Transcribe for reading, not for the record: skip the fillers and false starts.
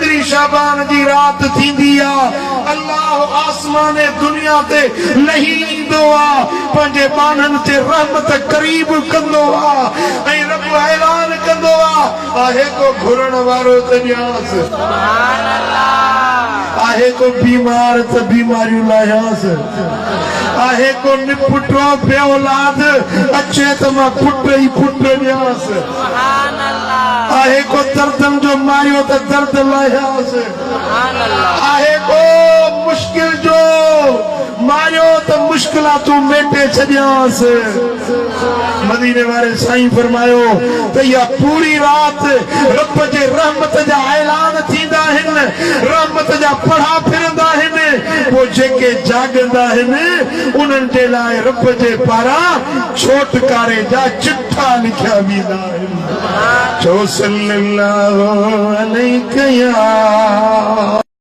15 शाबान जी रात थींदी आ अल्लाह आसमान दुनिया ते लहींदो आ पंहिंजे बानन ते रहमत करीब कंदो आ ऐं रब ऐलान कंदो आ आहे को घुरण वारो त न्यास सुभान अल्लाह आहे को बीमार त बीमारियूं लायास आहे को निपुटो पे औलाद अचे त मां पुट ई पुट न्यास सुभान अल्लाह आहे को दर्दन जो मारियो त दर्द लायास सुभान अल्लाह आहे को मुश्किल जो मारियो त मुश्किलातूं मेटे छॾियांस मदीने वारे साईं फरमायो त इहा पूरी रात रब जे रहमत जा ऐलान थींदा आहिनि रहमत जा पढ़ा फिरंदा आहिनि पोइ जेके जाॻंदा आहिनि उन्हनि जे लाइ रब जे पारां छोटकारे जा चिठा लिखिया वेंदा आहिनि छो सल्लल्लाहु अलैहि या